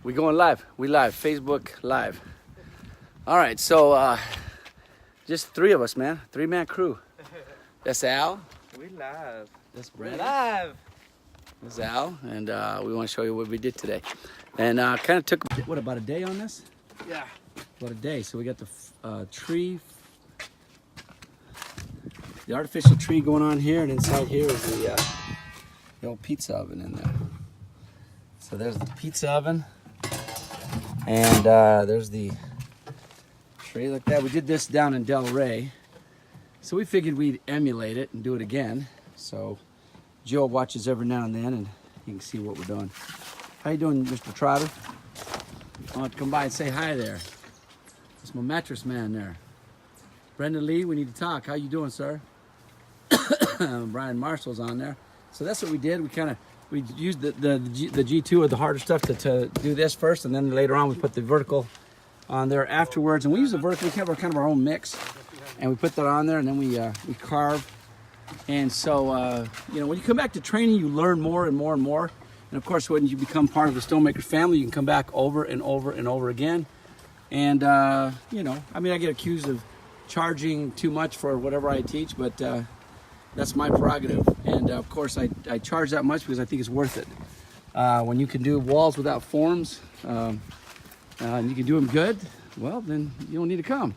We going live. We live. Facebook live. All right, so just three of us, man. Three-man crew. That's Al. We live. That's Brett. Live. That's Al, and we want to show you what we did today. And kind of took what, about a day on this? Yeah. About a day. So we got the tree, the artificial tree going on here, and inside here is the old pizza oven in there. So there's the pizza oven. And there's the tree like that. We did this down in Del Rey. So we figured we'd emulate it and do it again. So Joe watches every now and then and you can see what we're doing. How you doing, Mr. Trotter? I want to come by and say hi there. That's my mattress man there. Brendan Lee, we need to talk. How you doing, sir? Brian Marshall's on there. So that's what we did. We used the G2 or the harder stuff to do this first, and then later on we put the vertical on there afterwards. And we use the vertical, we have kind of our own mix, and we put that on there, and then we carve. And so, you know, when you come back to training, you learn more and more and more. And of course, when you become part of the Stonemakers family, you can come back over and over and over again. And, you know, I mean, I get accused of charging too much for whatever I teach, but that's my prerogative. And of course, I charge that much because I think it's worth it. When you can do walls without forms, and you can do them good, well, then you don't need to come.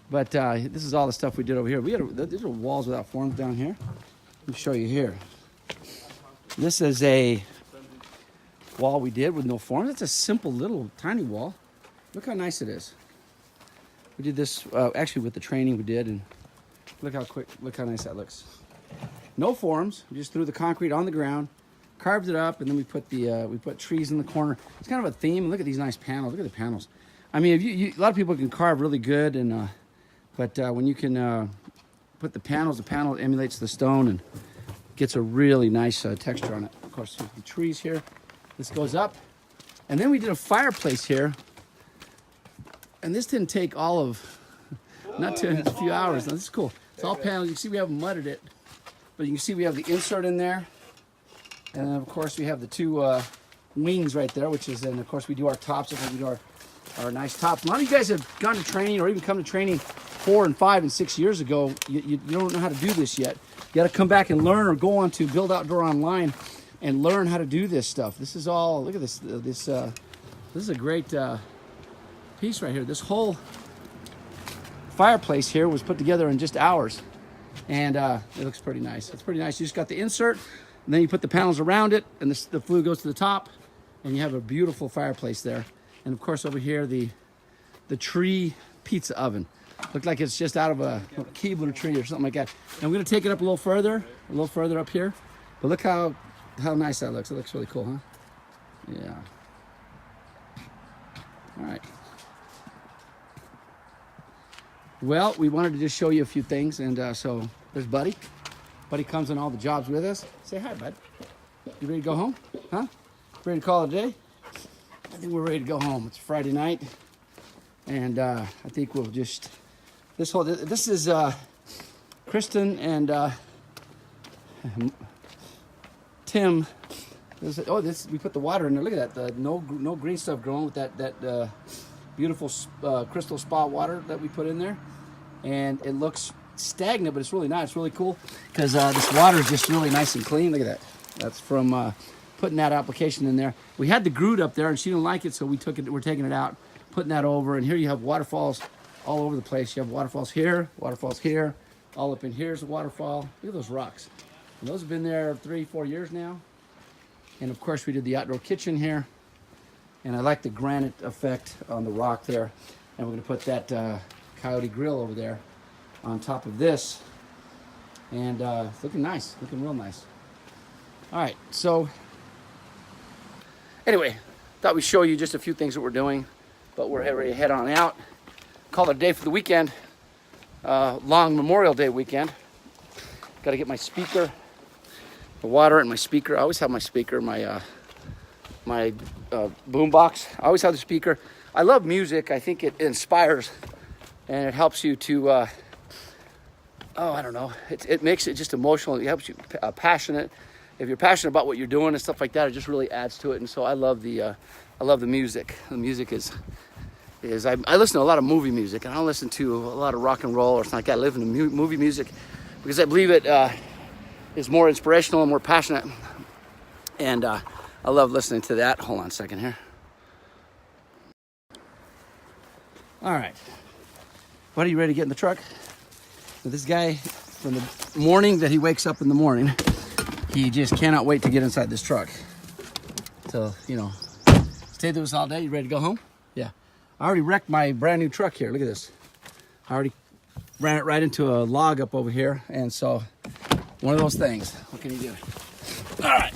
But this is all the stuff we did over here. These are walls without forms down here. Let me show you here. This is a wall we did with no forms. It's a simple little tiny wall. Look how nice it is. We did this actually with the training we did, and look how nice that looks. No forms. We just threw the concrete on the ground, carved it up, and then we put trees in the corner. It's kind of a theme. Look at these nice panels. Look at the panels. I mean, a lot of people can carve really good, and but when you can put the panel emulates the stone and gets a really nice texture on it. Of course, there's the trees here. This goes up, and then we did a fireplace here, and this didn't take all of not to a few hours. Now, this is cool. It's all panels. You can see we haven't mudded it, but you can see we have the insert in there, and then of course we have the two wings right there, which is, and of course we do our tops. We do our nice tops. A lot of you guys have gone to training or even come to training 4 and 5 and 6 years ago. You don't know how to do this yet. You got to come back and learn, or go on to Build Outdoor Online and learn how to do this stuff. This is all. Look at this. This is a great piece right here. This whole fireplace here was put together in just hours, and it looks pretty nice. It's pretty nice. You just got the insert, and then you put the panels around it, and the flue goes to the top, and you have a beautiful fireplace there. And of course over here the tree pizza oven. Looked like it's just out of a Keebler tree or something like that. And I'm gonna take it up a little further up here. But look how nice that looks. It looks really cool, huh? Yeah. All right. Well, we wanted to just show you a few things, and so there's Buddy. Buddy comes on all the jobs with us. Say hi, Bud. You ready to go home? Huh? Ready to call it a day? I think we're ready to go home. It's Friday night, and I think we'll just this is Kristen and Tim. We put the water in there. Look at that. No green stuff growing with that beautiful crystal spa water that we put in there, and it looks stagnant, but it's really nice. It's really cool because this water is just really nice and clean. Look at that. That's from putting that application in there. We had the Groot up there and she didn't like it, so we're taking it out, putting that over, and here you have waterfalls all over the place. You have waterfalls here, all up in here's a waterfall. Look at those rocks. And those have been there 3-4 years now. And of course we did the outdoor kitchen here, and I like the granite effect on the rock there. And we're gonna put that Coyote grill over there on top of this, and it's looking nice, looking real nice. All right, so anyway, thought we'd show you just a few things that we're doing, but we're ready to head on out. Call it a day for the weekend. Long Memorial Day weekend. Got to get my speaker, the water, and my speaker. I always have my speaker, my boom box. I always have the speaker. I love music. I think it inspires, and it helps you to, I don't know. It makes it just emotional. It helps you passionate. If you're passionate about what you're doing and stuff like that, it just really adds to it. And so I love the I love the music. The music is I listen to a lot of movie music, and I listen to a lot of rock and roll or something like that. I live in movie music because I believe it is more inspirational and more passionate, and I love listening to that. Hold on a second here. All right, buddy, you ready to get in the truck? So this guy, from the morning that he wakes up in the morning, he just cannot wait to get inside this truck. So, you know, stay with us all day. You ready to go home? Yeah. I already wrecked my brand new truck here. Look at this. I already ran it right into a log up over here. And so, one of those things. What can you do? All right.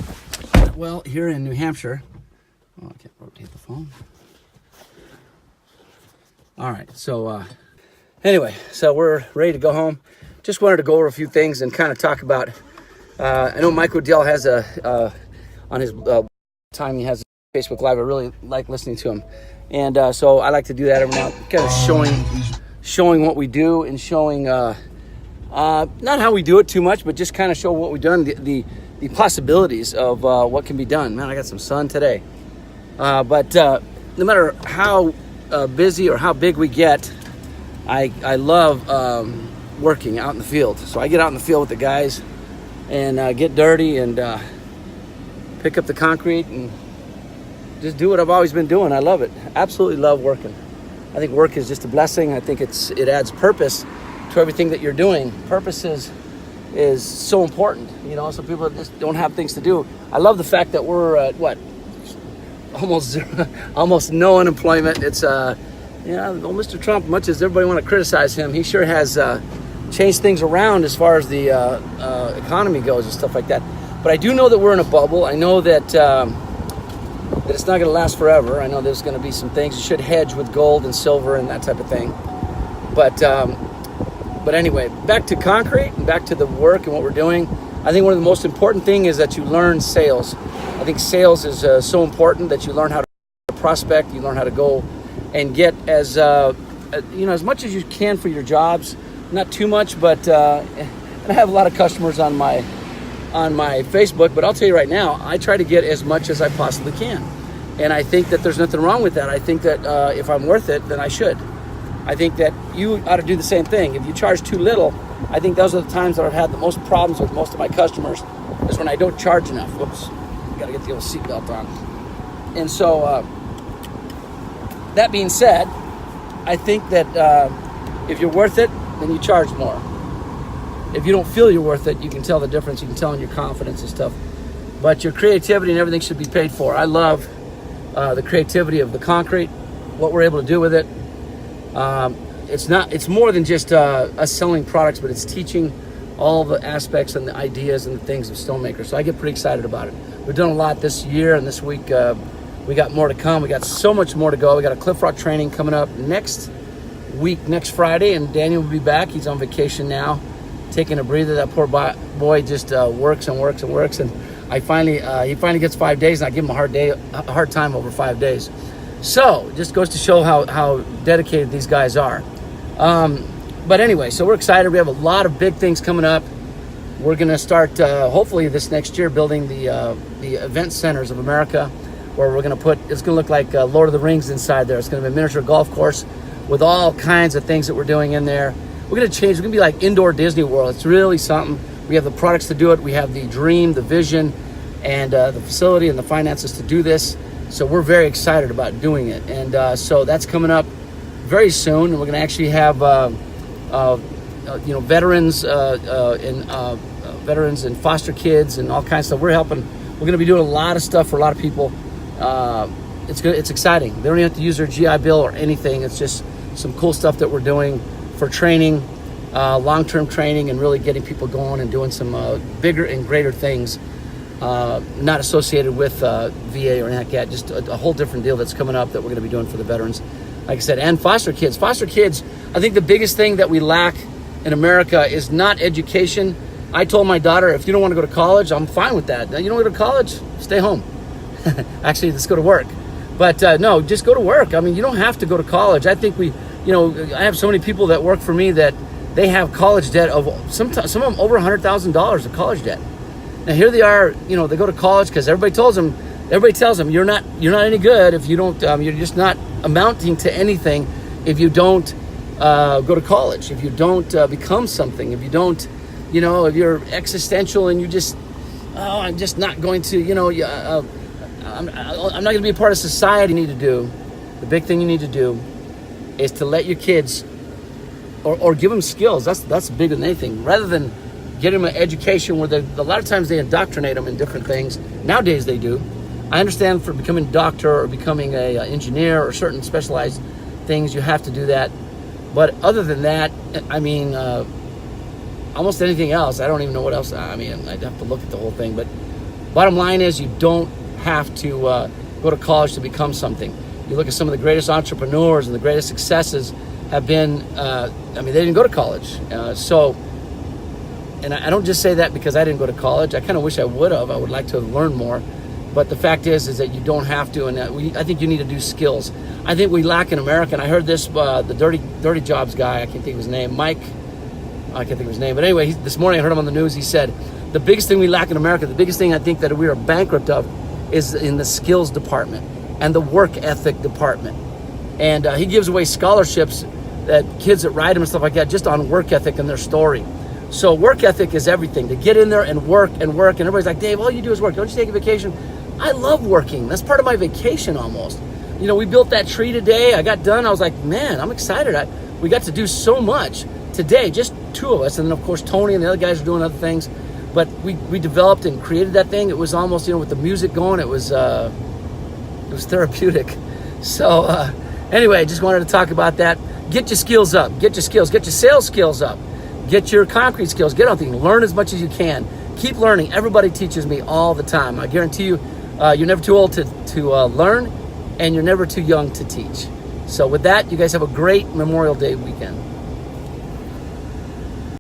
Well, here in New Hampshire, oh, I can't rotate the phone. All right. So, anyway, so we're ready to go home. Just wanted to go over a few things and kind of talk about, I know Mike Odell has on his time he has a Facebook Live. I really like listening to him. And so I like to do that every now and then, kind of showing what we do and showing, not how we do it too much, but just kind of show what we've done, the possibilities of what can be done. Man, I got some sun today. But no matter how busy or how big we get, I love working out in the field. So I get out in the field with the guys and get dirty and pick up the concrete and just do what I've always been doing. I love it. Absolutely love working. I think work is just a blessing. I think it adds purpose to everything that you're doing. Purpose is so important. You know, some people just don't have things to do. I love the fact that we're at almost zero, almost no unemployment. It's old Mr. Trump, much as everybody want to criticize him, he sure has changed things around as far as the economy goes and stuff like that. But I do know that we're in a bubble. I know that that it's not going to last forever. I know there's going to be some things. You should hedge with gold and silver and that type of thing. But anyway, back to concrete and back to the work and what we're doing. I think one of the most important things is that you learn sales. I think sales is so important that you learn how to prospect. You learn how to go and get as much as you can for your jobs. Not too much, but and I have a lot of customers on my Facebook, but I'll tell you right now, I try to get as much as I possibly can. And I think that there's nothing wrong with that. I think that if I'm worth it, then I should. I think that you ought to do the same thing. If you charge too little, I think those are the times that I've had the most problems with most of my customers, is when I don't charge enough. Whoops, gotta get the old seatbelt on. And so, that being said, I think that if you're worth it, then you charge more. If you don't feel you're worth it, you can tell the difference. You can tell in your confidence and stuff. But your creativity and everything should be paid for. I love the creativity of the concrete, what we're able to do with it. It's more than just us selling products, but it's teaching all the aspects and the ideas and the things of Stonemakers. So I get pretty excited about it. We've done a lot this year, and this week we got more to come. We got so much more to go. We got a Cliff Rock training coming up next week, next Friday, and Daniel will be back. He's on vacation now, taking a breather. That poor boy just works and works and works, and he finally gets 5 days, and I give him a hard time over 5 days. So just goes to show how dedicated these guys are. But anyway, so we're excited. We have a lot of big things coming up. We're going to start hopefully this next year building the event centers of America, where we're going to it's going to look like Lord of the Rings inside there. It's going to be a miniature golf course with all kinds of things that we're doing in there. We're going to change. We're going to be like indoor Disney World. It's really something. We have the products to do it. We have the dream, the vision, and the facility and the finances to do this. So we're very excited about doing it. And so that's coming up very soon. And we're going to actually have veterans and foster kids and all kinds of stuff. We're going to be doing a lot of stuff for a lot of people. It's good. It's exciting. They don't even have to use their GI Bill or anything. It's just some cool stuff that we're doing for training, long-term training, and really getting people going and doing some bigger and greater things, not associated with VA or anything like that. Just a whole different deal that's coming up that we're going to be doing for the veterans, like I said, and foster kids. Foster kids, I think the biggest thing that we lack in America is not education. I told my daughter, if you don't want to go to college, I'm fine with that. Now, you don't go to college, stay home. Actually, let's go to work. But no, just go to work. I mean, you don't have to go to college. I think I have so many people that work for me that they have college debt of some of them over $100,000 of college debt. Now here they are, they go to college because everybody tells them Everybody tells them you're not any good if you don't. You're just not amounting to anything if you don't go to college. If you don't become something. If you don't, if you're existential and you just, I'm just not going to. I'm not going to be a part of society. You need to do. The big thing you need to do is to let your kids, or give them skills. That's bigger than anything. Rather than get them an education where a lot of times they indoctrinate them in different things. Nowadays they do. I understand for becoming a doctor or becoming a engineer or certain specialized things, you have to do that. But other than that, I mean, almost anything else, I don't even know what else. I mean, I'd have to look at the whole thing. But bottom line is, you don't have to go to college to become something. You look at some of the greatest entrepreneurs and the greatest successes have been, they didn't go to college. And I don't just say that because I didn't go to college. I kind of wish I would have. I would like to have learned more. But the fact is that you don't have to, and I think you need to do skills. I think we lack in America, and I heard this, the Dirty Jobs guy, I can't think of his name, Mike, I can't think of his name, but anyway, this morning I heard him on the news. He said, the biggest thing we lack in America, the biggest thing I think that we are bankrupt of is in the skills department and the work ethic department. And he gives away scholarships that kids that write him and stuff like that just on work ethic and their story. So work ethic is everything. To get in there and work, and everybody's like, Dave, all you do is work. Don't you take a vacation? I love working. That's part of my vacation almost. We built that tree today. I got done. I was like, man, I'm excited. We got to do so much today, just two of us. And then, of course, Tony and the other guys are doing other things. But we developed and created that thing. It was almost, with the music going, it was therapeutic. So anyway, I just wanted to talk about that. Get your skills up. Get your skills. Get your sales skills up. Get your concrete skills. Get on things. Learn as much as you can. Keep learning. Everybody teaches me all the time. I guarantee you, you're never too old to learn, and you're never too young to teach. So with that, you guys have a great Memorial Day weekend.